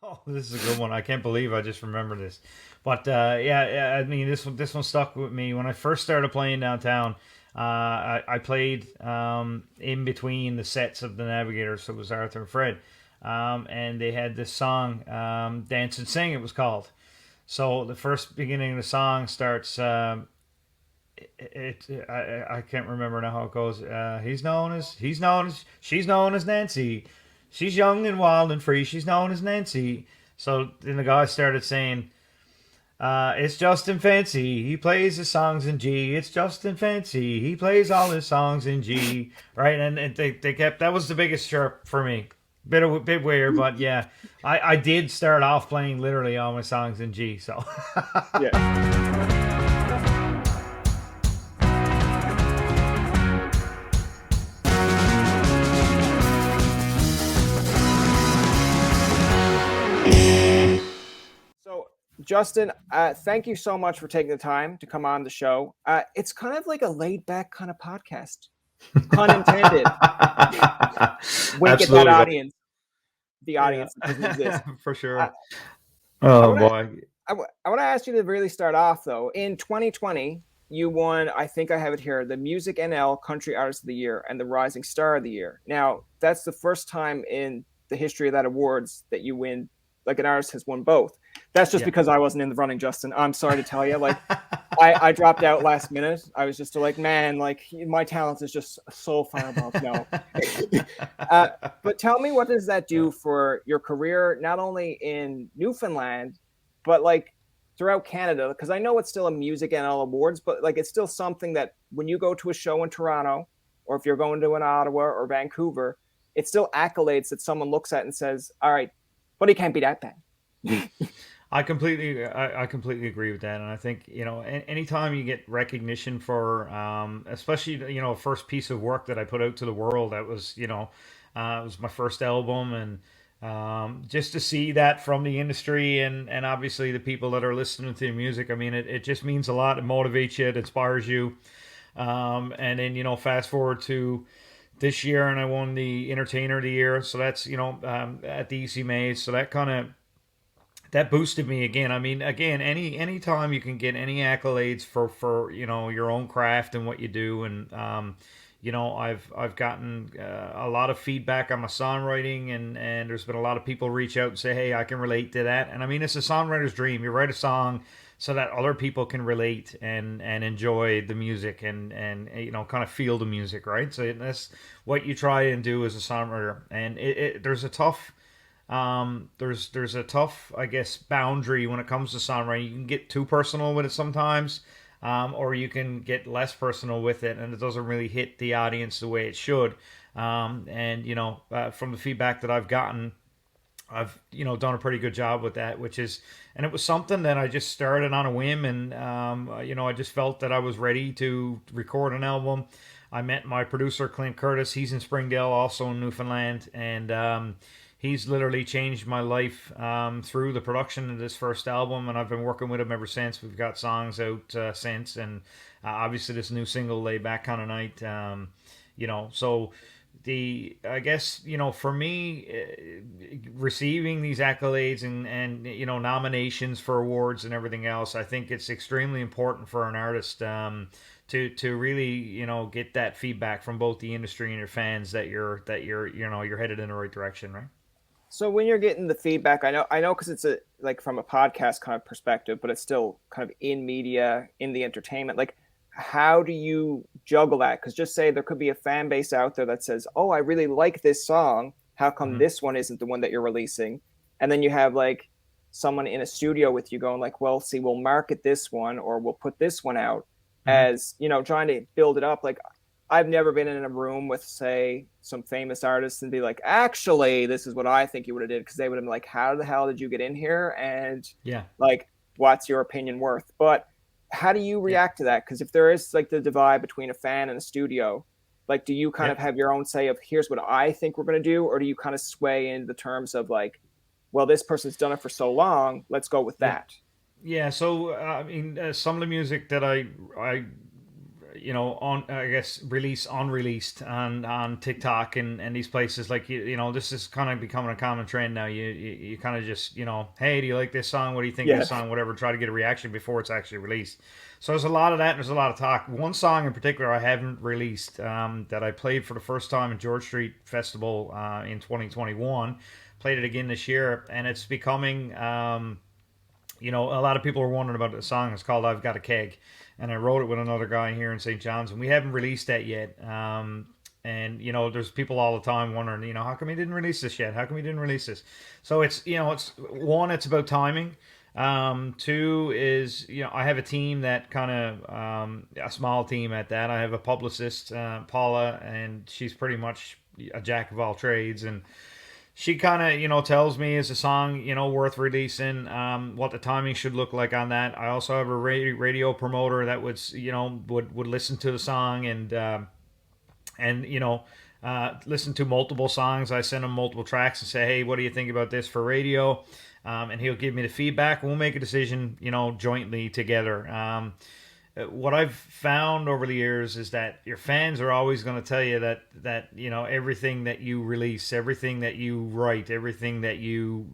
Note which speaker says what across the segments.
Speaker 1: Oh, this is a good one. I can't believe I just remember this. But yeah, I mean, this one stuck with me when I first started playing downtown. I played in between the sets of the Navigators, so it was Arthur and Fred, and they had this song, "Dance and Sing." It was called. So the first beginning of the song starts. I can't remember now how it goes. She's known as Nancy. She's young and wild and free. She's known as Nancy. So then the guy started saying, "It's Justin Fancy. He plays his songs in G. It's Justin Fancy. He plays all his songs in G." Right, and they kept that was the biggest chirp for me. Bit weird, but yeah, I did start off playing literally all my songs in G. So
Speaker 2: Yeah. So, Justin, thank you so much for taking the time to come on the show. It's kind of like a laid back kind of podcast, pun intended. Wink at that
Speaker 1: absolutely,
Speaker 2: audience. The
Speaker 1: yeah,
Speaker 2: audience that doesn't exist.
Speaker 1: for
Speaker 2: Uh,
Speaker 1: sure.
Speaker 2: I
Speaker 1: Oh
Speaker 2: want to
Speaker 1: boy.
Speaker 2: I want to ask you to really start off though. In 2020, you won, I think I have it here, the Music NL Country Artist of the Year and the Rising Star of the Year. Now, that's the first time in the history of that awards that you win, like an artist has won both. That's just
Speaker 1: Yeah.
Speaker 2: because I wasn't in the running, Justin. I'm sorry to tell you. Like, I dropped out last minute. I was just like, man, like my talent is just so far above. No. uh, but tell me, what does that do for your career, not only in Newfoundland, but like throughout Canada? Because I know it's still a Music NL Awards, but like it's still something that when you go to a show in Toronto, or if you're going to an Ottawa or Vancouver, it's still accolades that someone looks at and says, all right, but he can't be that bad.
Speaker 1: I completely agree with that, and I think anytime you get recognition for, especially first piece of work that I put out to the world, that was it was my first album, and just to see that from the industry and obviously the people that are listening to the music, I mean, it just means a lot. It motivates you, it inspires you, and then fast forward to this year, and I won the Entertainer of the Year, so that's at the EC Mays, so that kind of that boosted me again. I mean, again, any time you can get any accolades for your own craft and what you do, and I've gotten a lot of feedback on my songwriting, and there's been a lot of people reach out and say, hey, I can relate to that, and I mean, it's a songwriter's dream. You write a song so that other people can relate and enjoy the music and kind of feel the music, right? So that's what you try and do as a songwriter, and there's a tough there's a tough, I guess, boundary when it comes to songwriting. You can get too personal with it sometimes, or you can get less personal with it, and it doesn't really hit the audience the way it should. And from the feedback that I've gotten, I've done a pretty good job with that, which is, and it was something that I just started on a whim, and I just felt that I was ready to record an album. I met my producer Clint Curtis. He's in Springdale, also in Newfoundland, and he's literally changed my life through the production of this first album, and I've been working with him ever since. We've got songs out since, and obviously this new single, "Lay Back Kind of Night." So the I guess for me, receiving these accolades and nominations for awards and everything else, I think it's extremely important for an artist. To really get that feedback from both the industry and your fans that you're headed in the right direction, right?
Speaker 2: So when you're getting the feedback, I know, because it's a like from a podcast kind of perspective, but it's still kind of in media, in the entertainment. Like, how do you juggle that? Because just say there could be a fan base out there that says, "Oh, I really like this song. How come
Speaker 1: Mm-hmm.
Speaker 2: this one isn't the one that you're releasing?" And then you have like someone in a studio with you going like, "Well, see, we'll market this one or we'll put this one out,"
Speaker 1: Mm-hmm.
Speaker 2: as trying to build it up. Like, I've never been in a room with, say, some famous artists and be like, actually, this is what I think you would have did, because they would have been like, how the hell did you get in here? And
Speaker 1: Yeah.
Speaker 2: like, what's your opinion worth? But how do you
Speaker 1: Yeah.
Speaker 2: react to that? Because if there is like the divide between a fan and a studio, like, do you kind
Speaker 1: Yeah.
Speaker 2: of have your own say of here's what I think we're going to do? Or do you kind of sway in the terms of like, well, this person's done it for so long, let's go with
Speaker 1: Yeah.
Speaker 2: that?
Speaker 1: Yeah. So I mean, some of the music that I on I guess release unreleased on TikTok and these places. Like this is kind of becoming a common trend now. You kind of just hey, do you like this song? What do you think of
Speaker 2: Yeah.
Speaker 1: this song? Whatever. Try to get a reaction before it's actually released. So there's a lot of that. And there's a lot of talk. One song in particular I haven't released that I played for the first time at George Street Festival in 2021. Played it again this year, and it's becoming. A lot of people are wondering about the song. It's called "I've Got a Keg," and I wrote it with another guy here in St. John's, and we haven't released that yet. And there's people all the time wondering, how come he didn't release this yet? How come he didn't release this? So it's one, it's about timing. Two is, I have a team that kind of a small team at that. I have a publicist, Paula, and she's pretty much a jack of all trades, and she kind of tells me is a song worth releasing, what the timing should look like on that. I also have a radio promoter that would listen to the song and listen to multiple songs. I send him multiple tracks and say, hey, what do you think about this for radio? And he'll give me the feedback. We'll make a decision jointly together. What I've found over the years is that your fans are always going to tell you that everything that you release, everything that you write, everything that you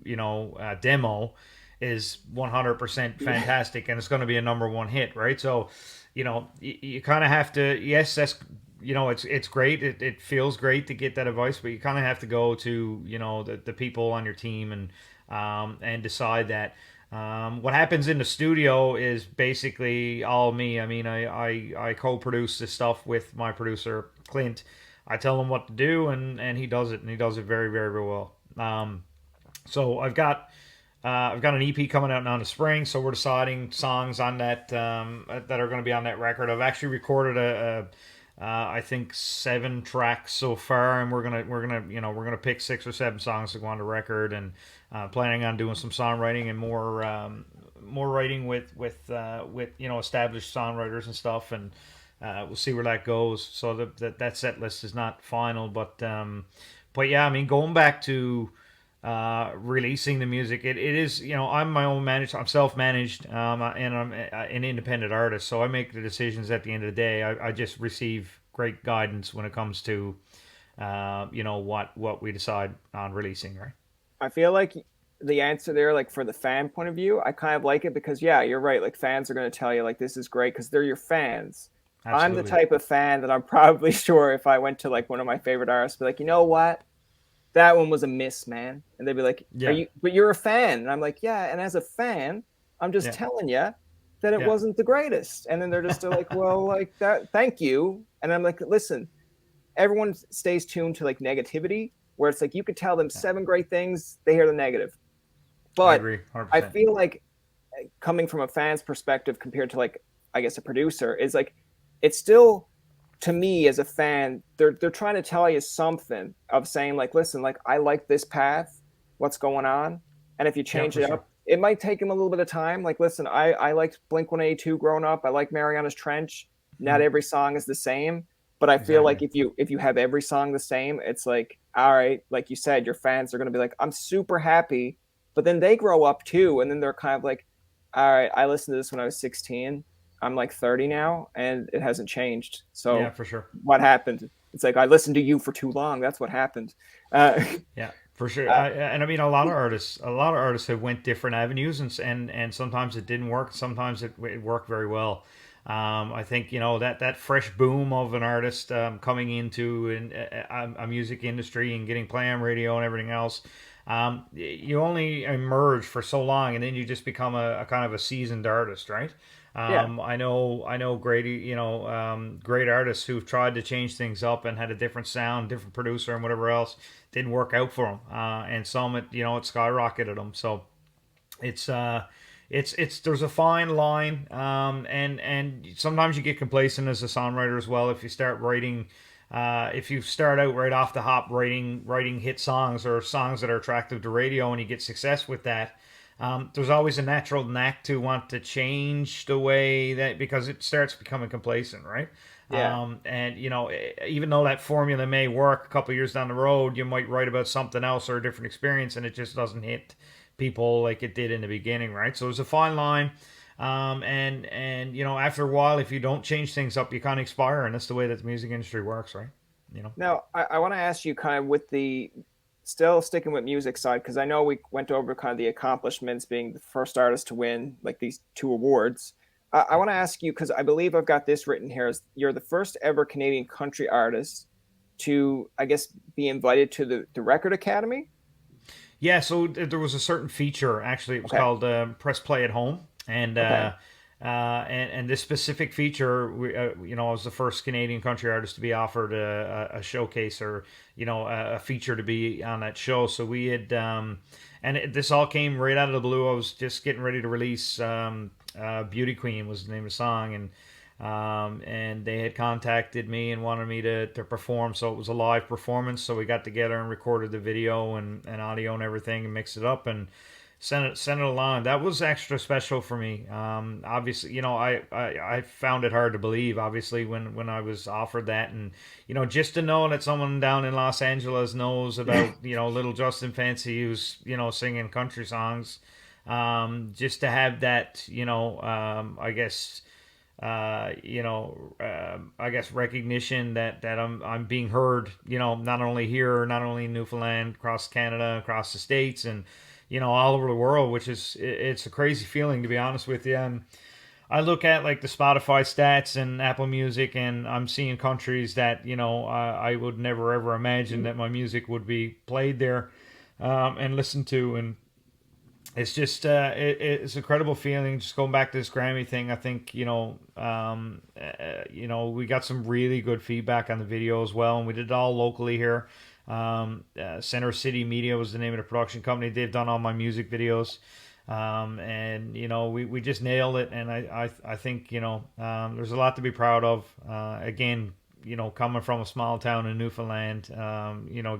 Speaker 1: demo is 100% fantastic, and it's going to be a number one hit, right? So you kind of have to, yes, that's it's great, it feels great to get that advice, but you kind of have to go to the people on your team and decide that. What happens in the studio is basically all me. I mean, I co-produce this stuff with my producer Clint. I tell him what to do, and he does it, and he does it very, very, very well. So I've got an EP coming out now in the spring, so we're deciding songs on that that are going to be on that record. I've actually recorded I think 7 tracks so far, and we're gonna pick 6 or 7 songs to go on the record, and planning on doing some songwriting and more writing with established songwriters and stuff, and we'll see where that goes. So that set list is not final, but yeah, I mean, going back to releasing the music, it is, I'm my own manager, I'm self-managed, and I'm an independent artist, so I make the decisions at the end of the day. I just receive great guidance when it comes to what we decide on releasing, right?
Speaker 2: I feel like the answer there, like for the fan point of view, I kind of like it because, yeah, you're right. Like fans are going to tell you, like, this is great because they're your fans. I'm the
Speaker 1: Absolutely.
Speaker 2: type of fan that I'm probably sure if I went to like one of my favorite artists, be like, you know what? That one was a miss, man. And they'd be like, are
Speaker 1: Yeah.
Speaker 2: you, but you're a fan. And I'm like, yeah. And as a fan, I'm just
Speaker 1: Yeah.
Speaker 2: telling you that it
Speaker 1: Yeah.
Speaker 2: wasn't the greatest. And then they're just like, well, like that, thank you. And I'm like, listen, everyone stays tuned to like negativity, where it's like you could tell them 7 great things, they hear the negative.
Speaker 1: I
Speaker 2: But
Speaker 1: agree
Speaker 2: I
Speaker 1: 100%.
Speaker 2: feel like coming from a fan's perspective compared to like I guess a producer is like it's still to me as a fan, they're trying to tell you something of saying like, listen, like I like this path, what's going on, and if you
Speaker 1: Yeah,
Speaker 2: change
Speaker 1: for
Speaker 2: it
Speaker 1: sure.
Speaker 2: up, it might take him a little bit of time. Like, listen, I liked Blink 182 growing up. I like Mariana's Trench. Not
Speaker 1: Mhm.
Speaker 2: every song is the same, but I feel
Speaker 1: Exactly.
Speaker 2: like if you have every song the same, it's like all right, like you said, your fans are going to be like, I'm super happy, but then they grow up too, and then they're kind of like, all right, I listened to this when I was 16. I'm like 30 now, and it hasn't changed.
Speaker 1: Yeah,
Speaker 2: So
Speaker 1: for sure.
Speaker 2: what happened? It's like I listened to you for too long. That's what happened. Uh,
Speaker 1: Yeah, for sure.
Speaker 2: uh,
Speaker 1: And I mean, a lot of artists have went different avenues, and sometimes it didn't work. Sometimes it worked very well. I think that fresh boom of an artist coming into a music industry and getting play on radio and everything else. You only emerge for so long, and then you just become a kind of a seasoned artist, right?
Speaker 2: yeah,
Speaker 1: I know great, great artists who've tried to change things up and had a different sound, different producer, and whatever else didn't work out for them. And some, it skyrocketed them. So it's there's a fine line, and sometimes you get complacent as a songwriter as well if you start writing. If you start out right off the hop writing hit songs or songs that are attractive to radio and you get success with that, there's always a natural knack to want to change the way that because it starts becoming complacent, right?
Speaker 2: yeah,
Speaker 1: And even though that formula may work a couple years down the road, you might write about something else or a different experience, and it just doesn't hit people like it did in the beginning, right? So there's a fine line. And after a while, if you don't change things up, you kind of expire, and that's the way that the music industry works, right? You know.
Speaker 2: Now, I want to ask you kind of with the still sticking with music side, because I know we went over kind of the accomplishments being the first artist to win like these two awards. I want to ask you, because I believe I've got this written here, is you're the first ever Canadian country artist to, I guess, be invited to the Record Academy.
Speaker 1: Yeah, so there was a certain feature. Actually, it was
Speaker 2: Okay.
Speaker 1: called Press Play at Home, and
Speaker 2: Okay.
Speaker 1: and this specific feature, I was the first Canadian country artist to be offered a showcase, or a feature to be on that show. So we had, this all came right out of the blue. I was just getting ready to release "Beauty Queen" was the name of the song, and they had contacted me and wanted me to perform. So it was a live performance. So we got together and recorded the video and audio and everything and mixed it up and sent it along. That was extra special for me. Obviously, I found it hard to believe. Obviously, when I was offered that, and just to know that someone down in Los Angeles knows about little Justin Fancy who's singing country songs. Just to have that, I guess I guess recognition that I'm being heard, not only here, not only in Newfoundland, across Canada, across the states, and all over the world, which is it's a crazy feeling, to be honest with you. And I look at like the Spotify stats and Apple Music, and I'm seeing countries that I would never ever imagine that my music would be played there, and listened to. And it's just it's a incredible feeling. Just going back to this Grammy thing, I think we got some really good feedback on the video as well, and we did it all locally here. Center City Media was the name of the production company. They've done all my music videos, and we just nailed it. And I think there's a lot to be proud of. Again, coming from a small town in Newfoundland,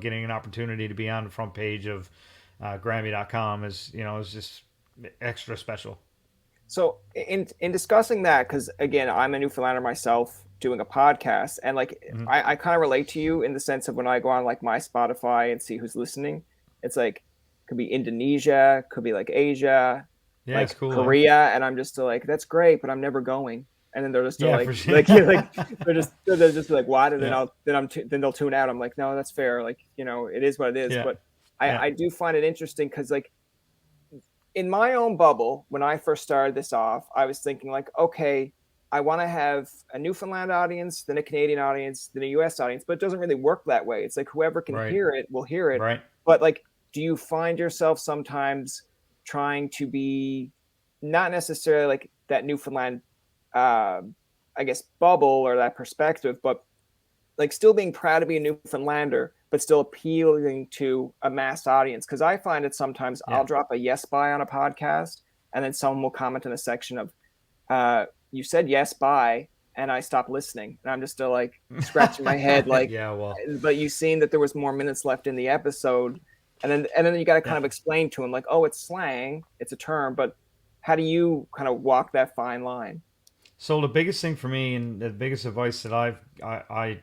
Speaker 1: getting an opportunity to be on the front page of Grammy.com is just extra special.
Speaker 2: So in discussing that, because again, I'm a Newfoundlander myself doing a podcast, and like
Speaker 1: Hmm.
Speaker 2: I kind of relate to you in the sense of when I go on like my Spotify and see who's listening, it's like could be Indonesia, could be like Asia,
Speaker 1: Yeah, it's
Speaker 2: like
Speaker 1: cool. Eh?
Speaker 2: Korea, and I'm just still like that's great, but I'm never going. And then they're just still
Speaker 1: Yeah, for sure.
Speaker 2: like yeah, like they're just like what? And then
Speaker 1: Yeah,
Speaker 2: then they'll tune out. I'm like no, that's fair. Like it is what it is.
Speaker 1: yeah,
Speaker 2: But
Speaker 1: yeah,
Speaker 2: I do find it interesting because like in my own bubble, when I first started this off, I was thinking like, okay, I want to have a Newfoundland audience, then a Canadian audience, then a US audience, but it doesn't really work that way. It's like whoever can
Speaker 1: right,
Speaker 2: hear it will hear it.
Speaker 1: right.
Speaker 2: But like, do you find yourself sometimes trying to be not necessarily like that Newfoundland, uh, I guess, bubble or that perspective, but like still being proud to be a Newfoundlander, but still appealing to a mass audience? Because I find it sometimes
Speaker 1: Yeah.
Speaker 2: I'll drop a yes by on a podcast, and then someone will comment in a section of, "You said yes by," and I stop listening, and I'm just still like scratching my head, like,
Speaker 1: Yeah, well,
Speaker 2: "But you seen that there was more minutes left in the episode," and then you got to kind
Speaker 1: yeah.
Speaker 2: of explain to them like, "Oh, it's slang, it's a term," but how do you kind of walk that fine line?
Speaker 1: So the biggest thing for me, and the biggest advice that I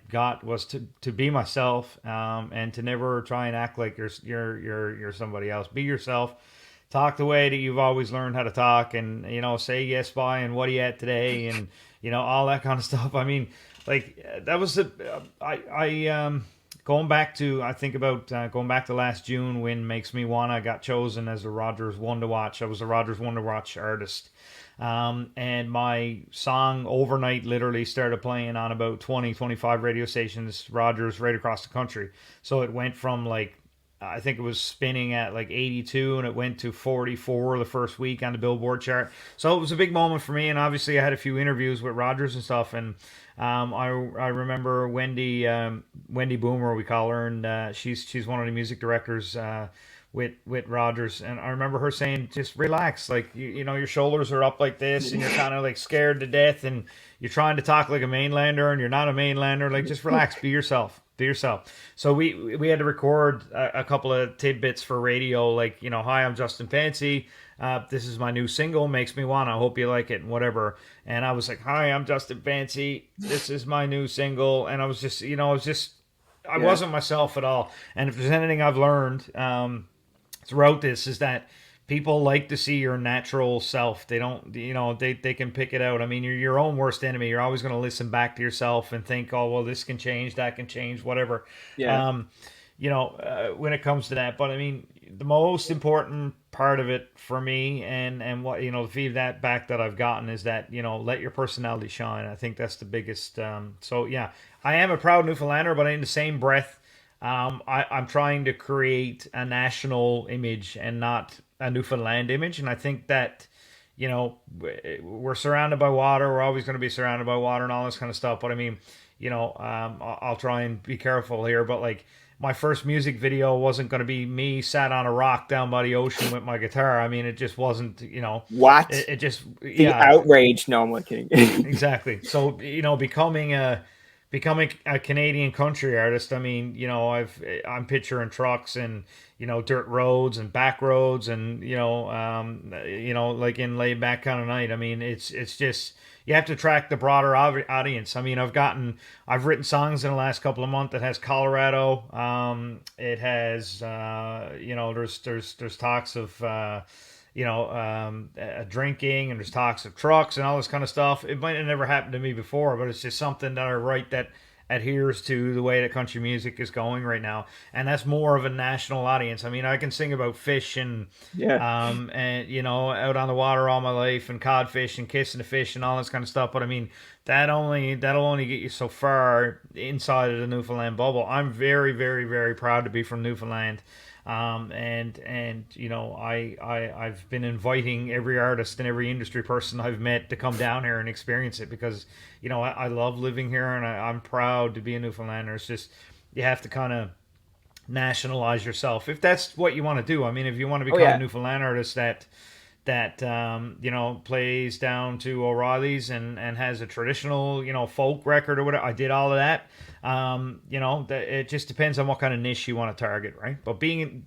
Speaker 1: got, was to be myself, and to never try and act like you're somebody else. Be yourself. Talk the way that you've always learned how to talk, and say yes by and what are you at today, and all that kind of stuff. I mean, like that was the going back to, I think about going back to last June when Makes Me Wanna got chosen as a Rogers One to Watch. I was a Rogers One to Watch artist. And my song overnight literally started playing on about 20, 25 radio stations, Rogers, right across the country. So it went from like, I think it was spinning at like 82, and it went to 44 the first week on the Billboard chart. So it was a big moment for me. And obviously, I had a few interviews with Rogers and stuff. And I remember Wendy Boomer, we call her, and she's one of the music directors. With Rogers, and I remember her saying, "Just relax, like your shoulders are up like this, and you're kind of like scared to death, and you're trying to talk like a mainlander, and you're not a mainlander. Like just relax, be yourself, be yourself." So we had to record a couple of tidbits for radio, like "Hi, I'm Justin Fancy. This is my new single, Makes Me Wanna. I hope you like it, and whatever." And I was like, "Hi, I'm Justin Fancy. This is my new single," and I was just, I
Speaker 2: Yeah,
Speaker 1: wasn't myself at all. And if there's anything I've learned, throughout this, is that people like to see your natural self. They don't, they can pick it out. I mean, you're your own worst enemy. You're always going to listen back to yourself and think, oh, well, this can change, that can change, whatever.
Speaker 2: Yeah.
Speaker 1: Um, when it comes to that. But I mean, the most important part of it for me, and what the feedback back that I've gotten is that let your personality shine. I think that's the biggest. So yeah, I am a proud Newfoundlander, but in the same breath, I'm trying to create a national image and not a Newfoundland image, and I think that we're surrounded by water. We're always going to be surrounded by water and all this kind of stuff. But I mean, I'll try and be careful here. But like my first music video wasn't going to be me sat on a rock down by the ocean with my guitar. I mean, it just wasn't.
Speaker 2: What?
Speaker 1: It just
Speaker 2: The
Speaker 1: yeah,
Speaker 2: outrage. No, I'm kidding.
Speaker 1: exactly. So becoming a Canadian country artist. I mean, I'm picturing trucks and dirt roads and back roads and like in laid back kind of night. I mean, it's just you have to track the broader audience. I mean, I've written songs in the last couple of months that has Colorado. It has there's talks of drinking, and there's talks of trucks and all this kind of stuff. It might have never happened to me before, but it's just something that I write that adheres to the way that country music is going right now, and that's more of a national audience. I mean, I can sing about fish
Speaker 2: Yeah.
Speaker 1: and out on the water all my life and codfish and kissing the fish and all this kind of stuff, but I mean that'll only get you so far inside of the Newfoundland bubble. I'm very, very, very proud to be from Newfoundland. And I've been inviting every artist and every industry person I've met to come down here and experience it, because I love living here, and I'm proud to be a Newfoundlander. It's just you have to kind of nationalize yourself if that's what you want to do. I mean, if you want to
Speaker 2: Oh
Speaker 1: become a
Speaker 2: yeah.
Speaker 1: Newfoundland artist that plays down to O'Reilly's and has a traditional folk record or whatever. I did all of that. It just depends on what kind of niche you want to target, right? But being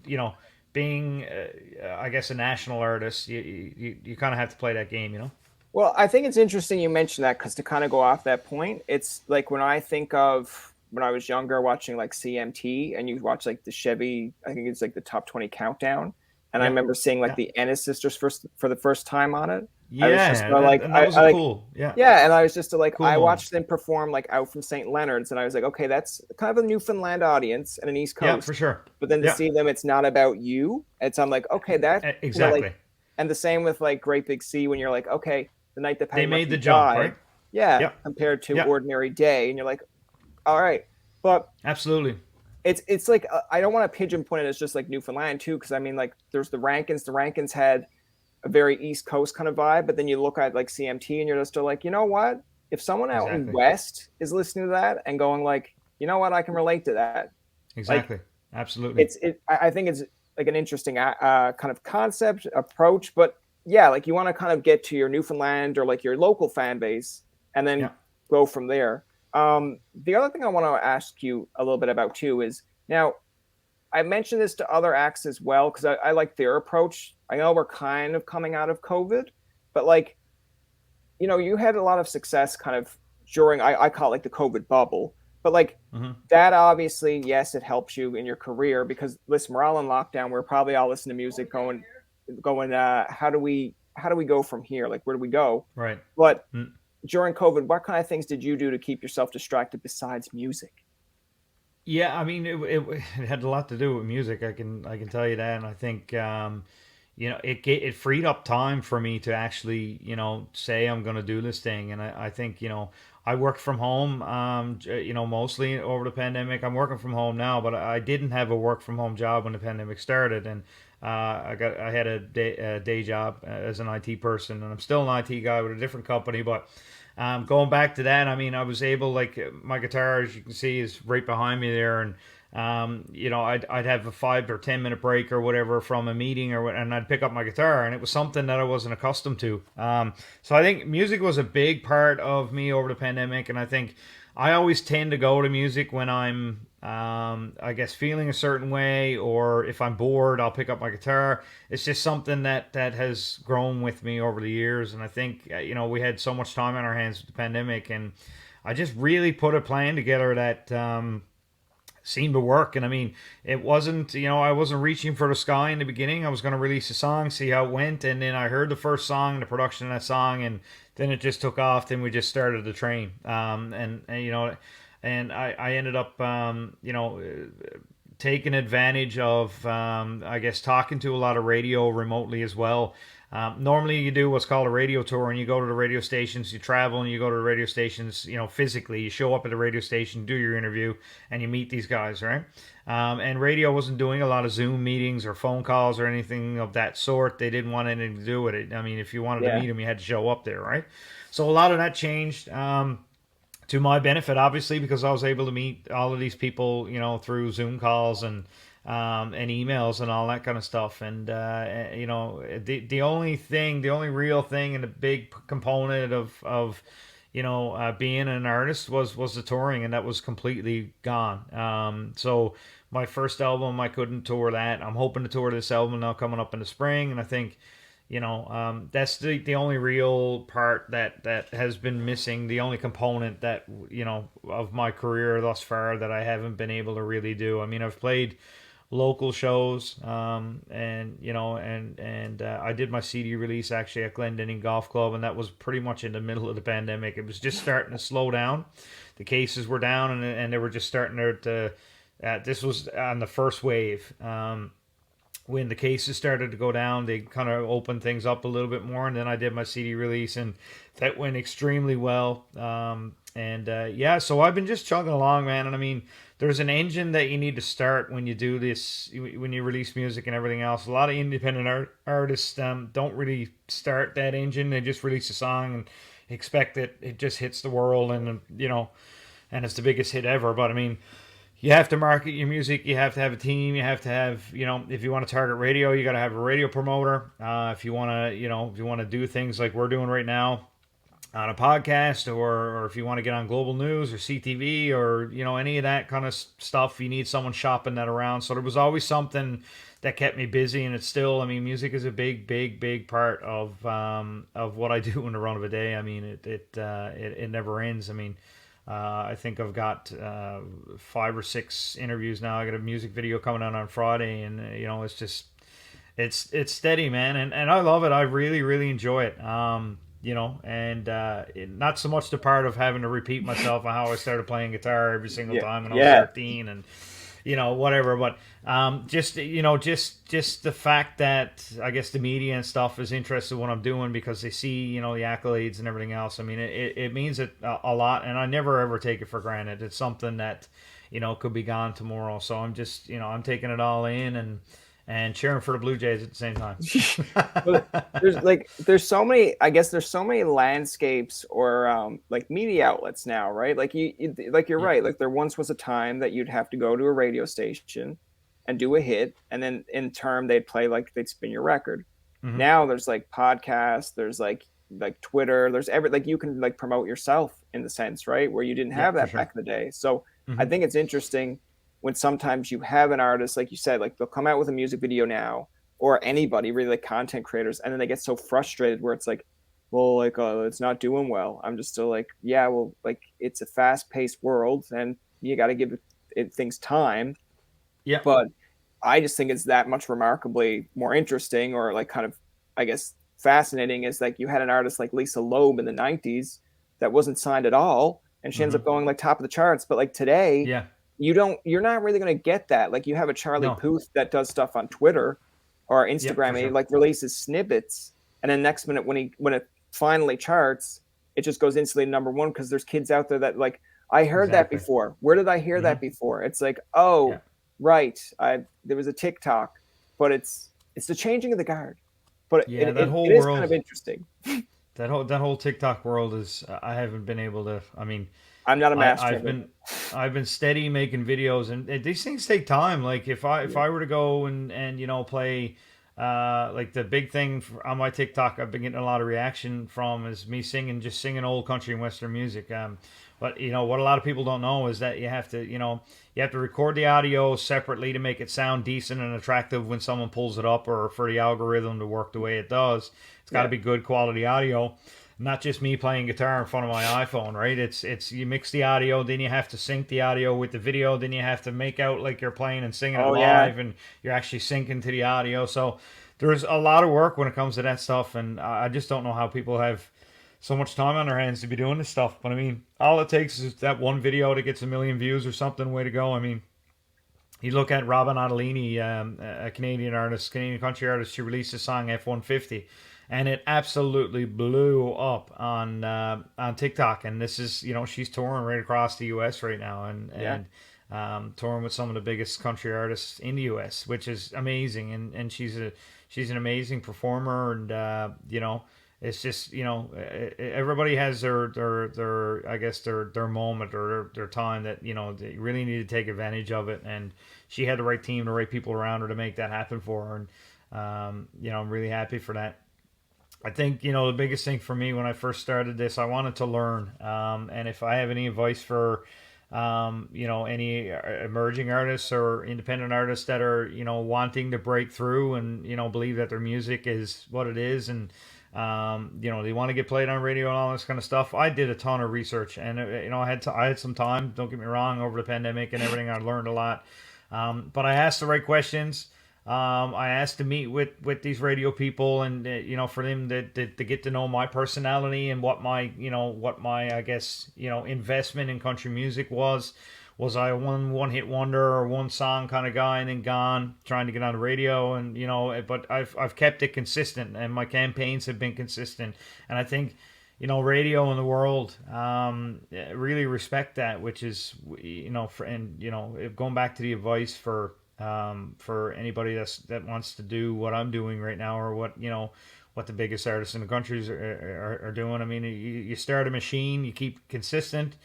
Speaker 1: I guess a national artist, you kind of have to play that game.
Speaker 2: Well, I think it's interesting you mentioned that, because to kind of go off that point, it's like when I think of when I was younger watching like CMT, and you watch like the Chevy, I think it's like the top 20 countdown. And I
Speaker 1: Yeah,
Speaker 2: remember seeing like
Speaker 1: yeah,
Speaker 2: the Ennis sisters for the first time on it. I was just
Speaker 1: yeah.
Speaker 2: like,
Speaker 1: And that was
Speaker 2: I
Speaker 1: a
Speaker 2: like,
Speaker 1: cool, yeah,
Speaker 2: yeah. And I was just like,
Speaker 1: cool
Speaker 2: I
Speaker 1: moment.
Speaker 2: watched them perform like out from St. Leonard's, and I was like, okay, that's kind of a Newfoundland audience and an East
Speaker 1: Yeah, for
Speaker 2: Coast.
Speaker 1: sure.
Speaker 2: But then to
Speaker 1: Yeah,
Speaker 2: see them, it's not about you. I'm like, okay, that, like,
Speaker 1: exactly.
Speaker 2: and the same with like Great Big Sea, when you're like, okay, the night that
Speaker 1: They
Speaker 2: Patty
Speaker 1: made
Speaker 2: Murphy
Speaker 1: the jump,
Speaker 2: died,
Speaker 1: right?
Speaker 2: yeah,
Speaker 1: Yep,
Speaker 2: compared to
Speaker 1: yep,
Speaker 2: Ordinary Day, and you're like, all right, but
Speaker 1: absolutely.
Speaker 2: it's like I don't want to pigeon point it as just like Newfoundland too, because I mean like there's the Rankins. The Rankins had a very East Coast kind of vibe, but then you look at like CMT and you're just like, you know what? If someone out in
Speaker 1: Exactly.
Speaker 2: West is listening to that and going like, you know what, I can relate to that. Like
Speaker 1: Exactly. Absolutely.
Speaker 2: I think it's like an interesting kind of concept approach, but yeah, like you want to kind of get to your Newfoundland or like your local fan base and then
Speaker 1: Yeah.
Speaker 2: go from there. The other thing I want to ask you a little bit about too is, now I mentioned this to other acts as well, because I like their approach. I know we're kind of coming out of COVID, but like, you had a lot of success kind of during, I call it like the COVID bubble, but like
Speaker 1: Hmm.
Speaker 2: that obviously, yes, it helps you in your career, because listen, we're all in lockdown. We're probably all listening to music going, how do we go from here? Like, where do we go?
Speaker 1: Right.
Speaker 2: But
Speaker 1: Mm.
Speaker 2: during COVID, what kind of things did you do to keep yourself distracted besides music?
Speaker 1: Yeah, I mean, it had a lot to do with music. I can tell you that, and I think it freed up time for me to actually say I'm going to do this thing, and I think I worked from home, mostly over the pandemic. I'm working from home now, but I didn't have a work from home job when the pandemic started, and I had a day job as an IT person, and I'm still an IT guy with a different company, but. Going back to that, I mean, I was able, like, my guitar, as you can see, is right behind me there, and I'd have a 5 or 10 minute break or whatever from a meeting and I'd pick up my guitar, and it was something that I wasn't accustomed to. So I think music was a big part of me over the pandemic, and I think I always tend to go to music when I'm, I guess, feeling a certain way, or if I'm bored, I'll pick up my guitar. It's just something that has grown with me over the years, and I think we had so much time on our hands with the pandemic, and I just really put a plan together that seemed to work. And I mean, it wasn't, I wasn't reaching for the sky in the beginning. I was going to release a song, see how it went. And then I heard the first song, the production of that song, and then it just took off. Then we just started the train. And I ended up, taking advantage of, I guess, talking to a lot of radio remotely as well. Normally, you do what's called a radio tour, and you go to the radio stations, you travel, and you go to the radio stations, physically. You show up at the radio station, do your interview, and you meet these guys, right? And radio wasn't doing a lot of Zoom meetings or phone calls or anything of that sort. They didn't want anything to do with it. I mean, if you wanted to
Speaker 2: Yeah.
Speaker 1: meet them, you had to show up there, right? So a lot of that changed. To my benefit, obviously, because I was able to meet all of these people, through Zoom calls and emails and all that kind of stuff. And the only real thing, and the big component of being an artist was the touring, and that was completely gone. So my first album, I couldn't tour that. I'm hoping to tour this album now coming up in the spring, and I think that's the only real part that has been missing, the only component that, of my career thus far that I haven't been able to really do. I mean, I've played local shows, and I did my CD release actually at Glendinning Golf Club, and that was pretty much in the middle of the pandemic. It was just starting to slow down. The cases were down, and they were just starting to this was on the first wave. When the cases started to go down, they kind of opened things up a little bit more, and then I did my CD release, and that went extremely well. So I've been just chugging along, man. And I mean, there's an engine that you need to start when you do this, when you release music and everything else. A lot of independent artists don't really start that engine. They just release a song and expect that it just hits the world, and it's the biggest hit ever. But I mean, you have to market your music. You have to have a team. You have to have, if you want to target radio, you got to have a radio promoter. If you want to, if you want to do things like we're doing right now on a podcast, or if you want to get on global news or CTV or, any of that kind of stuff, you need someone shopping that around. So there was always something that kept me busy. And it's still, I mean, music is a big, big, big part of what I do in the run of a day. I mean, it never ends. I mean, I think I've got 5 or 6 interviews now. I got a music video coming out on Friday, and it's just it's steady, man, and I love it. I really really enjoy it. Not so much the part of having to repeat myself on how I started playing guitar every single
Speaker 2: Yeah.
Speaker 1: time when I was
Speaker 2: Yeah.
Speaker 1: 13 and whatever. But just the fact that I guess the media and stuff is interested in what I'm doing because they see, the accolades and everything else. I mean, it means it a lot, and I never ever take it for granted. It's something that, could be gone tomorrow. So I'm just, I'm taking it all in and cheering for the Blue Jays at the same time.
Speaker 2: But there's so many, I guess there's so many landscapes or like media outlets now, right? Like you're
Speaker 1: Yeah.
Speaker 2: right. Like there once was a time that you'd have to go to a radio station and do a hit, and then in turn they'd spin your record.
Speaker 1: Hmm.
Speaker 2: Now there's like podcasts, there's like Twitter, there's like you can like promote yourself in the sense, right? Where you didn't
Speaker 1: Yeah,
Speaker 2: have
Speaker 1: for
Speaker 2: that
Speaker 1: sure.
Speaker 2: back in the day. So I
Speaker 1: Hmm.
Speaker 2: think it's interesting when sometimes you have an artist, like you said, like they'll come out with a music video now, or anybody really like content creators, and then they get so frustrated where it's like, well, like it's not doing well. I'm just still like, yeah, well, like it's a fast-paced world, and you got to give it things time.
Speaker 1: Yeah.
Speaker 2: But I just think it's that much remarkably more interesting, or like kind of, I guess, fascinating. Is like you had an artist like Lisa Loeb in the '90s that wasn't signed at all, and she ends up
Speaker 1: Hmm.
Speaker 2: going like top of the charts. But like today,
Speaker 1: Yeah.
Speaker 2: you're not really going to get that. Like you have a Charlie
Speaker 1: No.
Speaker 2: Puth that does stuff on Twitter or
Speaker 1: Yeah,
Speaker 2: Instagram,
Speaker 1: for
Speaker 2: and he
Speaker 1: sure.
Speaker 2: like releases snippets, and then next minute when it finally charts, it just goes instantly number one because there's kids out there that like, I heard that
Speaker 1: Exactly.
Speaker 2: before. Where did I hear
Speaker 1: Hmm.
Speaker 2: that before? It's like,
Speaker 1: Yeah.
Speaker 2: oh, right, there was a TikTok, but it's the changing of the guard. But
Speaker 1: Yeah. That
Speaker 2: it
Speaker 1: whole
Speaker 2: is kind
Speaker 1: world.
Speaker 2: of interesting.
Speaker 1: That whole TikTok world is I haven't been able to. I mean,
Speaker 2: I'm not a
Speaker 1: I
Speaker 2: master
Speaker 1: I've
Speaker 2: of it.
Speaker 1: been I've been steady making videos, and these things take time. Like if
Speaker 2: Yeah.
Speaker 1: I were to go and play, like the big thing on my TikTok, I've been getting a lot of reaction from is me singing old country and western music. But what a lot of people don't know is that you have to record the audio separately to make it sound decent and attractive when someone pulls it up, or for the algorithm to work the way it does. It's got to
Speaker 2: Yeah.
Speaker 1: be good quality audio. not just me playing guitar in front of my iPhone, right? It's you mix the audio, then you have to sync the audio with the video, then you have to make out like you're playing and singing it
Speaker 2: Oh yeah.
Speaker 1: live, and you're actually syncing to the audio. So there's a lot of work when it comes to that stuff, and I just don't know how people have so much time on their hands to be doing this stuff. But I mean, all it takes is that one video that gets a million views or something. Way to go! I mean, you look at Robin Ottolini, a Canadian artist, Canadian country artist. She released a song F-150, and it absolutely blew up on TikTok. And this is, she's touring right across the U.S. right now, and
Speaker 2: Yeah.
Speaker 1: touring with some of the biggest country artists in the U.S., which is amazing. And she's an amazing performer, and it's just, everybody has their I guess their moment or their time that, they really need to take advantage of it. And she had the right team, the right people around her to make that happen for her. And I'm really happy for that. I think, the biggest thing for me when I first started this, I wanted to learn. And if I have any advice for any emerging artists or independent artists that are, wanting to break through and, believe that their music is what it is, and they want to get played on radio and all this kind of stuff. I did a ton of research, and I had some time. Don't get me wrong, over the pandemic and everything, I learned a lot. But I asked the right questions. I asked to meet with these radio people, and for them to get to know my personality and what my I guess investment in country music was. Was I a one hit wonder or one song kind of guy and then gone trying to get on the radio? And but I've kept it consistent, and my campaigns have been consistent. And I think radio in the world really respect that, which is going back to the advice for anybody that wants to do what I'm doing right now, or what the biggest artists in the countries are doing. I mean, you start a machine, you keep consistent.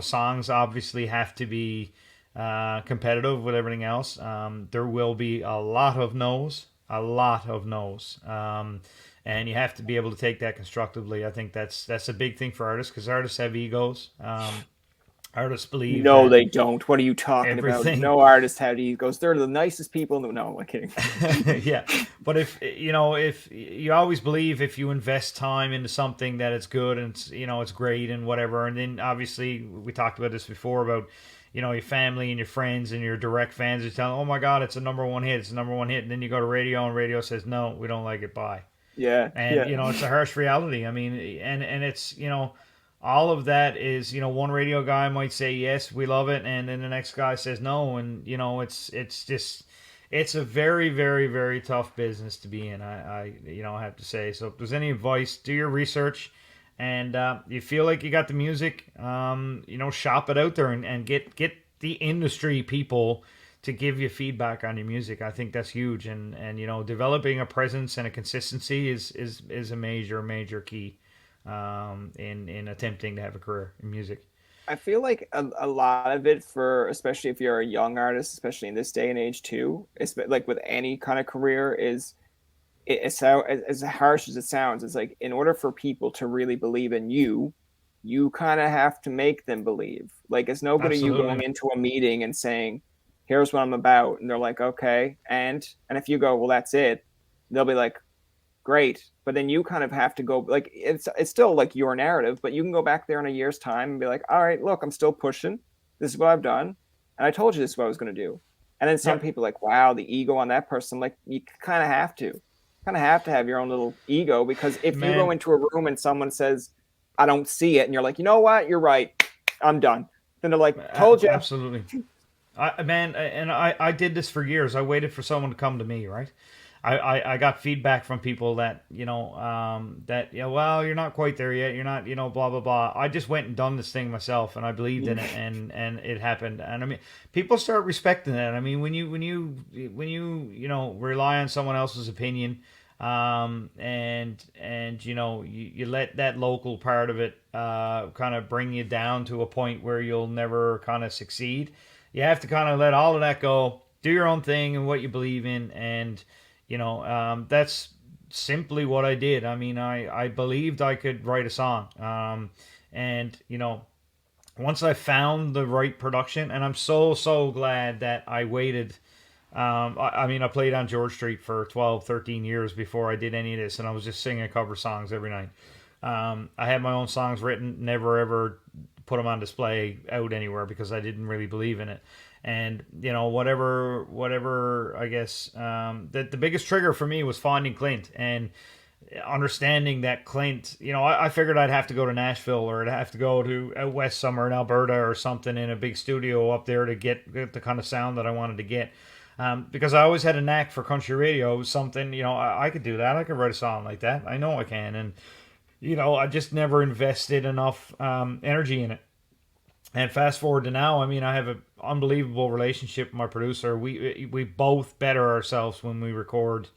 Speaker 1: Songs obviously have to be competitive with everything else. There will be a lot of no's, and you have to be able to take that constructively. I think that's a big thing for artists, because artists have egos. Artists believe
Speaker 2: No,
Speaker 1: that
Speaker 2: they don't. What are you talking about?
Speaker 1: everything
Speaker 2: No artist had egos. They're the nicest people in the. No, I'm kidding.
Speaker 1: yeah, but if you always believe, if you invest time into something, that it's good and it's great and whatever. And then obviously we talked about this before about your family and your friends and your direct fans are telling, oh my god, it's a number one hit, and then you go to radio and radio says, no, we don't like it, bye.
Speaker 2: Yeah,
Speaker 1: And
Speaker 2: yeah,
Speaker 1: it's a harsh reality. I mean, and it's all of that is, one radio guy might say yes, we love it, and then the next guy says no. And it's just, it's a very, very, very tough business to be in. I have to say. So if there's any advice, do your research, and you feel like you got the music, shop it out there, and get the industry people to give you feedback on your music. I think that's huge, and developing a presence and a consistency is a major key in attempting to have a career in music.
Speaker 2: I feel like a lot of it, for especially if you're a young artist, especially in this day and age too, it's like with any kind of career, is it's how, as harsh as it sounds, it's like, in order for people to really believe in you, you kind of have to make them believe. Like, it's no good of you
Speaker 1: Absolutely.
Speaker 2: going into a meeting and saying, here's what I'm about, and they're like, okay, and if you go, well, that's it, they'll be like, great. But then you kind of have to go, like, it's still like your narrative, but you can go back there in a year's time and be like, all right, look, I'm still pushing, this is what I've done, and I told you this is what I was going to do. And then some
Speaker 1: Yep.
Speaker 2: people are like, wow, the ego on that person. Like, you kind of have to have your own little ego, because if you go
Speaker 1: Man,
Speaker 2: into a room and someone says, I don't see it, and you're like, you know what, you're right, I'm done, then they're like, told you.
Speaker 1: absolutely. I did this for years. I waited for someone to come to me, right? I got feedback from people that well, you're not quite there yet, you're not, blah blah blah. I just went and done this thing myself, and I believed in it, and it happened. And I mean, people start respecting that. I mean, when you rely on someone else's opinion, and you let that local part of it kind of bring you down to a point where you'll never kind of succeed. You have to kind of let all of that go, do your own thing and what you believe in. And that's simply what I did. I mean, I believed I could write a song. And once I found the right production, and I'm so glad that I waited I mean, I played on George Street for 12, 13 years before I did any of this, and I was just singing cover songs every night. I had my own songs written, never ever put them on display out anywhere because I didn't really believe in it. And whatever, I guess the biggest trigger for me was finding Clint and understanding that Clint, I figured I'd have to go to Nashville or I'd have to go to out west somewhere in Alberta or something in a big studio up there to get the kind of sound that I wanted to get. Because I always had a knack for country radio. It was something, I could do that. I could write a song like that. I know I can. And, I just never invested enough energy in it. And fast forward to now, I mean, I have an unbelievable relationship with my producer. We both better ourselves when we record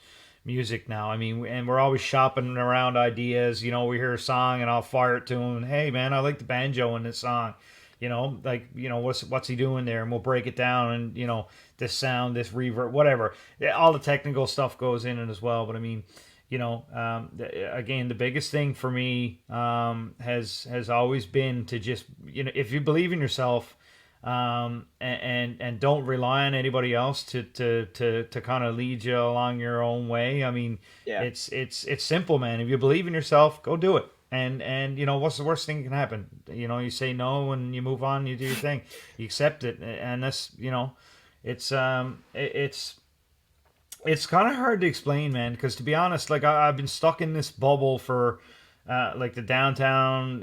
Speaker 1: music now. I mean, and we're always shopping around ideas. We hear a song and I'll fire it to him. Hey, man, I like the banjo in this song. What's he doing there? And we'll break it down and this sound, this reverb, whatever. All the technical stuff goes in it as well. But I mean, again, the biggest thing for me has always been to just if you believe in yourself, and don't rely on anybody else to kind of lead you along your own way. I mean,
Speaker 2: Yeah.
Speaker 1: it's simple, man. If you believe in yourself, go do it. And what's the worst thing that can happen? You say no and you move on, you do your thing, you accept it, and that's it's it's kind of hard to explain, man, because to be honest, like I've been stuck in this bubble for like the downtown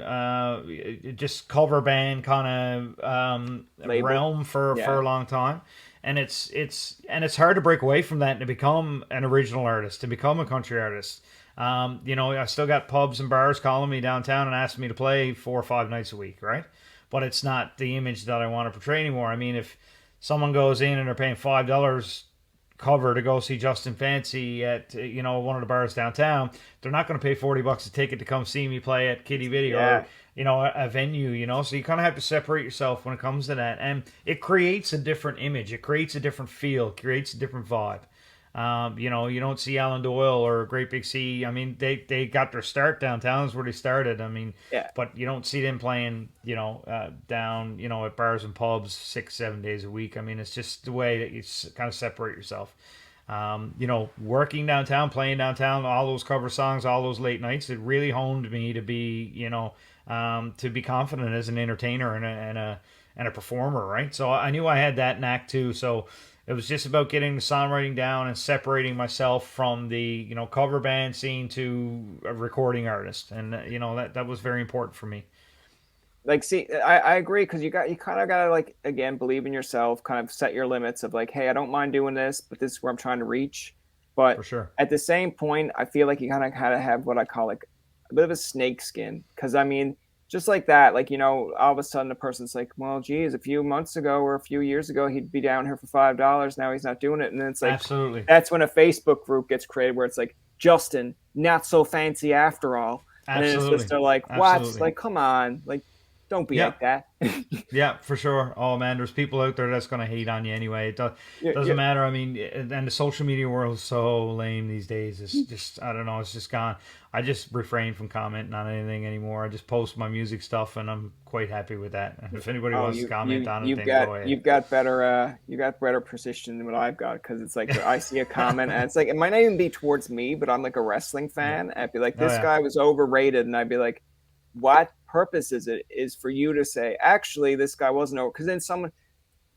Speaker 1: just cover band kind of
Speaker 2: Label.
Speaker 1: realm for
Speaker 2: Yeah.
Speaker 1: a long time. And it's hard to break away from that and to become an original artist, to become a country artist. I still got pubs and bars calling me downtown and asking me to play 4 or 5 nights a week, right? But it's not the image that I want to portray anymore. I mean, if someone goes in and they're paying $5 cover to go see Justin Fancy at one of the bars downtown, they're not going to pay $40 a ticket to come see me play at Kitty Video
Speaker 2: Yeah.
Speaker 1: or a venue. So you kind of have to separate yourself when it comes to that, and it creates a different image, it creates a different feel, it creates a different vibe. You don't see Alan Doyle or Great Big Sea. I mean, they got their start downtown is where they started. I mean,
Speaker 2: Yeah.
Speaker 1: but you don't see them playing, down, at bars and pubs 6, 7 days a week. I mean, it's just the way that you kind of separate yourself. Working downtown, playing downtown, all those cover songs, all those late nights, it really honed me to be, to be confident as an entertainer and a performer, right? So I knew I had that knack too. So it was just about getting the songwriting down and separating myself from the cover band scene to a recording artist, and that was very important for me.
Speaker 2: Like, see, I agree, because you kind of gotta, like, again, believe in yourself, kind of set your limits of like, hey, I don't mind doing this, but this is where I'm trying to reach.
Speaker 1: For
Speaker 2: But
Speaker 1: sure.
Speaker 2: at the same point, I feel like you kind of have what I call like a bit of a snake skin, because I mean, just like that, like, all of a sudden a person's like, well, geez, a few months ago or a few years ago he'd be down here for $5, now he's not doing it. And then it's like,
Speaker 1: Absolutely.
Speaker 2: that's when a Facebook group gets created where it's like, Justin, not so fancy after all. And then it's just
Speaker 1: Absolutely.
Speaker 2: they're like, what?
Speaker 1: Absolutely.
Speaker 2: Like, come on, like, don't be
Speaker 1: Yeah.
Speaker 2: like that.
Speaker 1: Yeah, for sure. Oh man, there's people out there that's gonna hate on you anyway.
Speaker 2: Yeah,
Speaker 1: Doesn't matter. I mean, and the social media world is so lame these days. It's just, I don't know. It's just gone. I just refrain from commenting on anything anymore. I just post my music stuff, and I'm quite happy with that. And if anybody
Speaker 2: oh,
Speaker 1: wants to
Speaker 2: you
Speaker 1: comment
Speaker 2: you
Speaker 1: on it,
Speaker 2: you've
Speaker 1: then go
Speaker 2: got
Speaker 1: ahead.
Speaker 2: you've got better precision than what I've got, because it's like I see a comment and it's like it might not even be towards me, but I'm like a wrestling
Speaker 1: Yeah.
Speaker 2: fan. And I'd be like,
Speaker 1: Oh
Speaker 2: this
Speaker 1: yeah.
Speaker 2: guy was overrated, and I'd be like, what purpose is it is for you to say actually this guy wasn't over? Because then someone,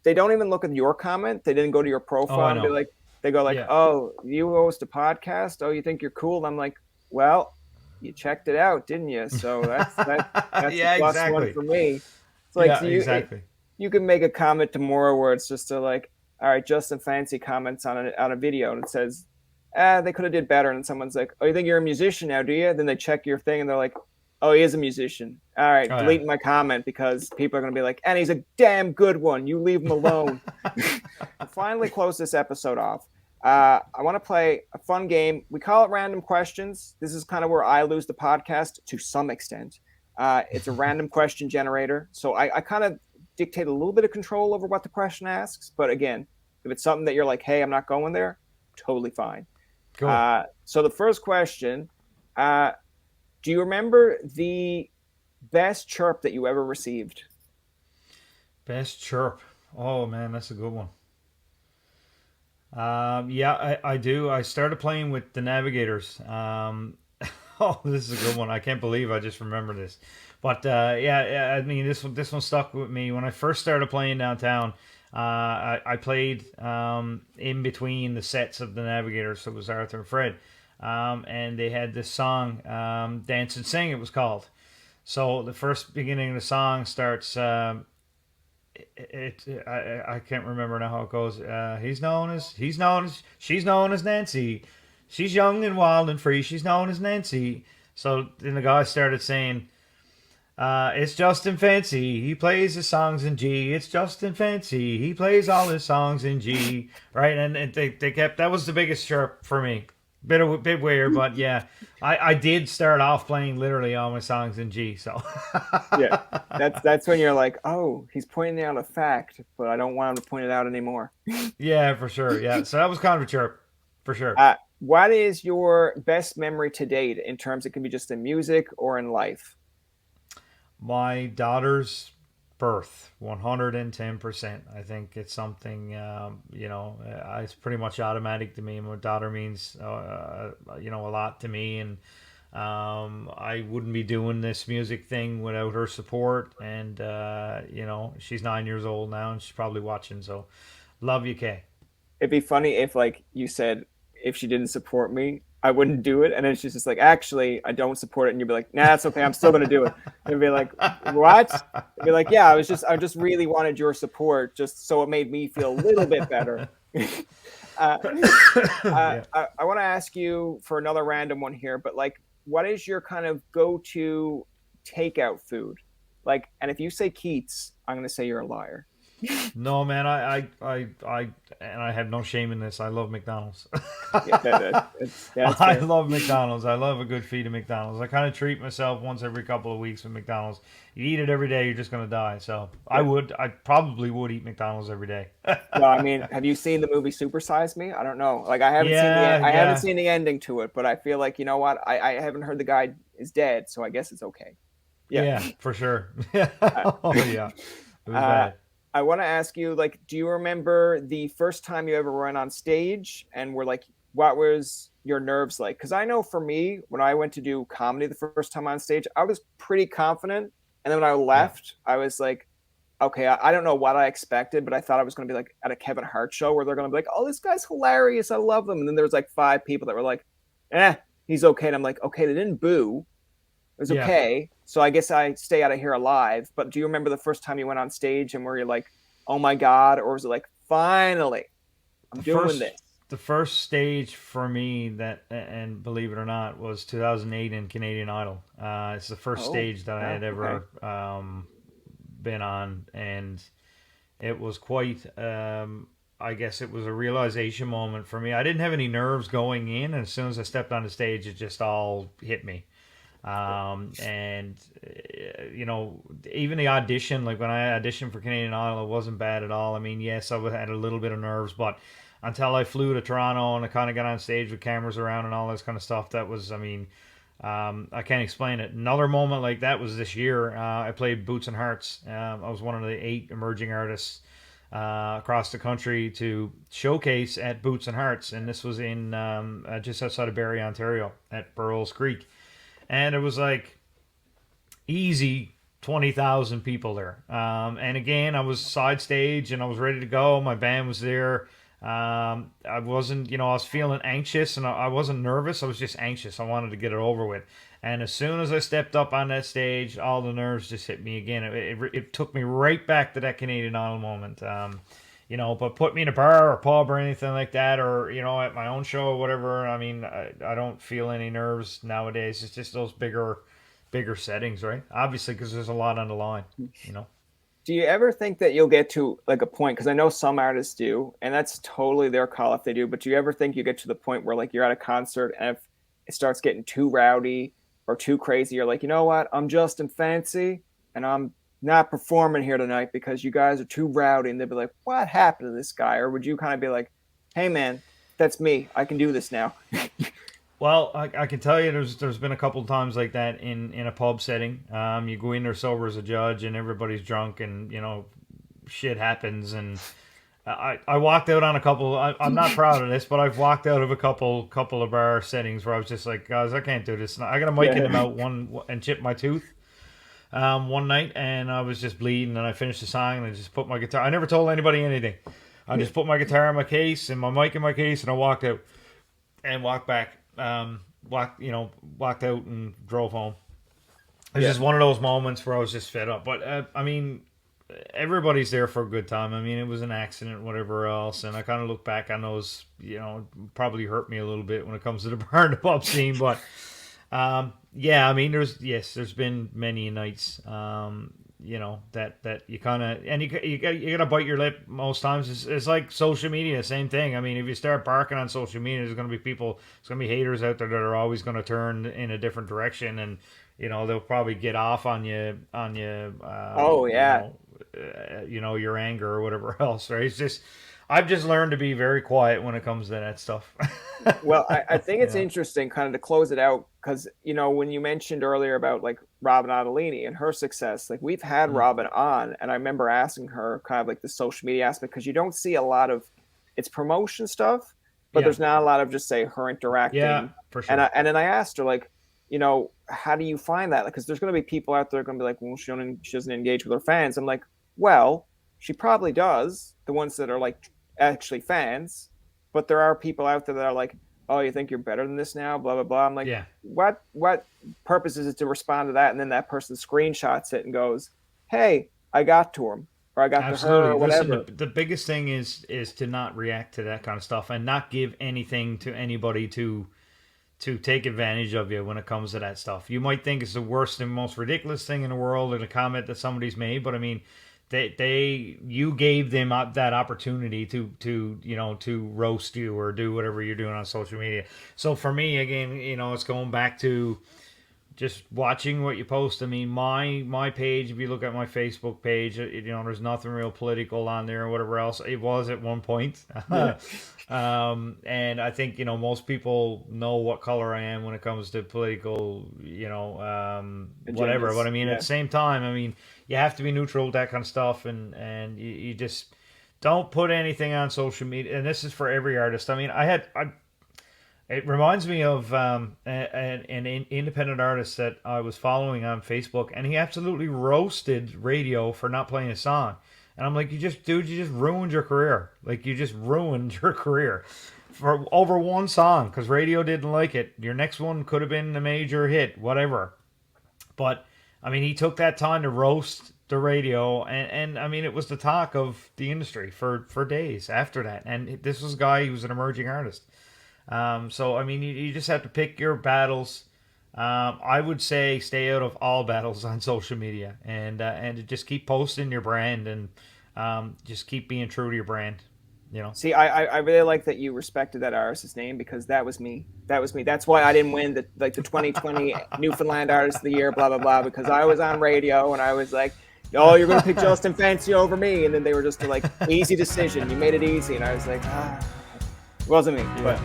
Speaker 2: they don't even look at your comment, they didn't go to your
Speaker 1: Oh,
Speaker 2: profile
Speaker 1: I
Speaker 2: and be
Speaker 1: know.
Speaker 2: like, they go like,
Speaker 1: Yeah.
Speaker 2: oh, you host a podcast, oh, you think you're cool? And I'm like, well, you checked it out, didn't you? So that's a
Speaker 1: Yeah.
Speaker 2: plus one
Speaker 1: Exactly.
Speaker 2: for me. It's like,
Speaker 1: Yeah.
Speaker 2: so
Speaker 1: Exactly.
Speaker 2: you can make a comment tomorrow where it's just a like, all right, Justin Fancy comments on a video and it says, they could have did better. And someone's like, oh, you think you're a musician now, do you? Then they check your thing and they're like, oh, he is a musician. All right,
Speaker 1: Oh yeah.
Speaker 2: deleting my comment, because people are going to be like, and he's a damn good one. You leave him alone. To finally close this episode off, I want to play a fun game. We call it random questions. This is kind of where I lose the podcast to some extent. It's a random question generator. So I kind of dictate a little bit of control over what the question asks. But again, if it's something that you're like, hey, I'm not going there, totally fine.
Speaker 1: Cool.
Speaker 2: So the first question, uh, do you remember the best chirp that you ever received?
Speaker 1: Best chirp. Oh man, that's a good one. Yeah, I do. I started playing with the Navigators. Oh, this is a good one. I can't believe I just remember this. But yeah, I mean, this one stuck with me when I first started playing downtown. I played in between the sets of the Navigators, so it was Arthur and Fred, and they had this song, "Dance and Sing." It was called. So the first beginning of the song starts. I can't remember now how it goes. She's known as Nancy. She's young and wild and free. She's known as Nancy. So then the guy started saying, "It's Justin Fancy. He plays his songs in G. It's Justin Fancy. He plays all his songs in G." Right, and they kept that was the biggest chirp for me. Bit weird, but yeah, I did start off playing literally all my songs in G. So
Speaker 2: Yeah, that's when you're like, oh, he's pointing out a fact, but I don't want him to point it out anymore.
Speaker 1: yeah, for sure. Yeah, so that was kind of a chirp, for sure.
Speaker 2: What is your best memory to date in terms? It can be just in music or in life.
Speaker 1: My daughter's birth, 110%. I think it's something, it's pretty much automatic to me. My daughter means, a lot to me. And I wouldn't be doing this music thing without her support. And, she's 9 years old now and she's probably watching. So love you, Kay.
Speaker 2: It'd be funny if like you said if she didn't support me, I wouldn't do it, and then she's just like, actually, I don't support it, and you'd be like, nah, that's okay, I'm still gonna do it. And it'd be like, what? It'd be like, yeah, I just really wanted your support, just so it made me feel a little bit better. uh,
Speaker 1: Yeah.
Speaker 2: I want to ask you for another random one here, but like, what is your kind of go-to takeout food? Like, and if you say Keats, I'm gonna say you're a liar.
Speaker 1: No, man, and I have no shame in this. I love McDonald's.
Speaker 2: Yeah, that's
Speaker 1: I
Speaker 2: fair.
Speaker 1: love McDonald's. I love a good feed of McDonald's. I kind of treat myself once every couple of weeks with McDonald's. You eat it every day, you're just gonna die. So
Speaker 2: Yeah.
Speaker 1: I probably would eat McDonald's every day.
Speaker 2: Well, I mean, have you seen the movie Super Size Me? I don't know. Like,
Speaker 1: Yeah,
Speaker 2: I haven't
Speaker 1: yeah,
Speaker 2: seen the ending to it, but I feel like you know what? I haven't heard the guy is dead, so I guess it's okay. Yeah.
Speaker 1: yeah, for sure.
Speaker 2: Uh,
Speaker 1: Oh yeah, it was
Speaker 2: uh,
Speaker 1: bad.
Speaker 2: I want to ask you, like, do you remember the first time you ever went on stage, and were like, what was your nerves like? Because I know for me, when I went to do comedy the first time on stage, I was pretty confident, and then when I
Speaker 1: Yeah,
Speaker 2: left, I was like, okay, I don't know what I expected, but I thought I was going to be like at a Kevin Hart show where they're going to be like, oh, this guy's hilarious. I love him. And then there was like five people that were like, eh, he's okay. And I'm like, okay, they didn't boo. It was
Speaker 1: yeah.
Speaker 2: okay. So I guess I stay out of here alive. But do you remember the first time you went on stage and where you're like, oh my God? Or was it like, finally, I'm
Speaker 1: The
Speaker 2: doing
Speaker 1: first
Speaker 2: this?
Speaker 1: the first stage for me that, and believe it or not, was 2008 in Canadian Idol. It's the first
Speaker 2: Oh,
Speaker 1: stage that I
Speaker 2: yeah,
Speaker 1: had
Speaker 2: okay.
Speaker 1: ever been on, and it was quite. I guess it was a realization moment for me. I didn't have any nerves going in, and as soon as I stepped on the stage, it just all hit me. And even the audition, like when I auditioned for Canadian Idol, it wasn't bad at all. I mean, yes, I had a little bit of nerves, but until I flew to Toronto and I kind of got on stage with cameras around and all this kind of stuff, that was, I mean, I can't explain it. Another moment like that was this year. I played Boots and Hearts. I was one of the 8 emerging artists across the country to showcase at Boots and Hearts, and this was in just outside of Barrie, Ontario, at Burrells Creek, and it was like easy 20,000 people there. And again, I was side stage and I was ready to go. My band was there. I wasn't, I was feeling anxious and I wasn't nervous. I was just anxious. I wanted to get it over with. And as soon as I stepped up on that stage, all the nerves just hit me again. It took me right back to that Canadian Idol moment. But put me in a bar or pub or anything like that, or at my own show or whatever. I mean, I don't feel any nerves nowadays. It's just those bigger settings, right? Obviously, because there's a lot on the line. You know.
Speaker 2: Do you ever think that you'll get to like a point? Because I know some artists do, and that's totally their call if they do. But do you ever think you get to the point where like you're at a concert and if it starts getting too rowdy or too crazy, you're like, you know what? I'm Justin Fancy, and I'm not performing here tonight because you guys are too rowdy. And they'd be like, what happened to this guy? Or would you kind of be like, hey man, that's me. I can do this now.
Speaker 1: Well, I can tell you, there's been a couple of times like that in a pub setting. You go in there sober as a judge, and everybody's drunk, and shit happens, and I walked out on a couple. I'm not proud of this, but I've walked out of a couple of bar settings where I was just like, guys, I can't do this. I got a mic in the mouth and chipped my tooth one night, and I was just bleeding. And I finished the song, and I just put my guitar. I never told anybody anything. I just put my guitar in my case and my mic in my case, and I walked out and walked back. Walked out and drove home. It was just one of those moments where I was just fed up. But I mean, everybody's there for a good time. I mean, it was an accident, whatever else, and I kind of look back on those. Probably hurt me a little bit when it comes to the bar and the pub scene. But I mean, there's been many nights. That you kind of, and you gotta bite your lip most times. It's like social media, same thing. I mean, if you start barking on social media, there's gonna be haters out there that are always gonna turn in a different direction, and they'll probably get off on you.
Speaker 2: Oh yeah.
Speaker 1: Your anger or whatever else, right? It's just, I've just learned to be very quiet when it comes to that stuff.
Speaker 2: Well, I think it's interesting kind of to close it out because, when you mentioned earlier about like Robin Ottolini and her success, like we've had Robin on, and I remember asking her kind of like the social media aspect, because you don't see a lot of it's promotion stuff, but there's not a lot of just say her interacting.
Speaker 1: Yeah, for sure.
Speaker 2: And then I asked her like, how do you find that? Because there's going to be people out there going to be like, well, she doesn't engage with her fans. I'm like, well, she probably does, the ones that are like actually fans, but there are people out there that are like, oh, you think you're better than this now, blah blah blah. I'm like, what purpose is it to respond to that? And then that person screenshots it and goes, hey, I got to him, or I got to her, or whatever.
Speaker 1: Listen, the biggest thing is to not react to that kind of stuff and not give anything to anybody to take advantage of you when it comes to that stuff. You might think it's the worst and most ridiculous thing in the world in a comment that somebody's made, but I mean, you gave them that opportunity to roast you or do whatever you're doing on social media. So for me, again, it's going back to just watching what you post. I mean, my page, if you look at my Facebook page, there's nothing real political on there or whatever else. It was at one point. And I think, most people know what color I am when it comes to political, whatever. But I mean, at the same time, I mean, you have to be neutral with that kind of stuff, and you just don't put anything on social media. And this is for every artist. I mean, it reminds me of an independent artist that I was following on Facebook, and he absolutely roasted radio for not playing a song. And I'm like, you just ruined your career. Like, you just ruined your career for over one song because radio didn't like it. Your next one could have been a major hit, whatever. But I mean, he took that time to roast the radio, and I mean, it was the talk of the industry for days after that. And this was a guy who was an emerging artist. So I mean, you just have to pick your battles. I would say stay out of all battles on social media, and just keep posting your brand, and just keep being true to your brand.
Speaker 2: See, I really like that you respected that artist's name, because that was me. That's why I didn't win the 2020 Newfoundland Artist of the Year, blah blah blah, because I was on radio and I was like, oh, you're gonna pick Justin Fancy over me, and then they were just like, easy decision, you made it easy, and I was like, it wasn't me. But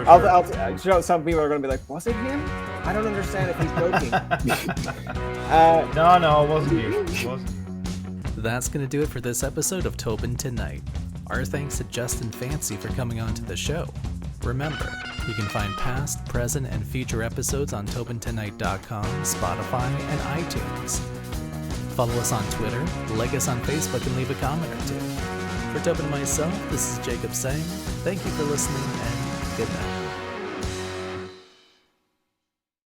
Speaker 1: For sure.
Speaker 2: I'll some people are gonna be like, was it him? I don't understand if he's joking.
Speaker 1: No, it wasn't you. It wasn't.
Speaker 3: That's going to do it for this episode of Tobin Tonight. Our thanks to Justin Fancy for coming on to the show. Remember, you can find past, present, and future episodes on TobinTonight.com, Spotify, and iTunes. Follow us on Twitter, like us on Facebook, and leave a comment or two. For Tobin and myself, this is Jacob saying thank you for listening, and good night.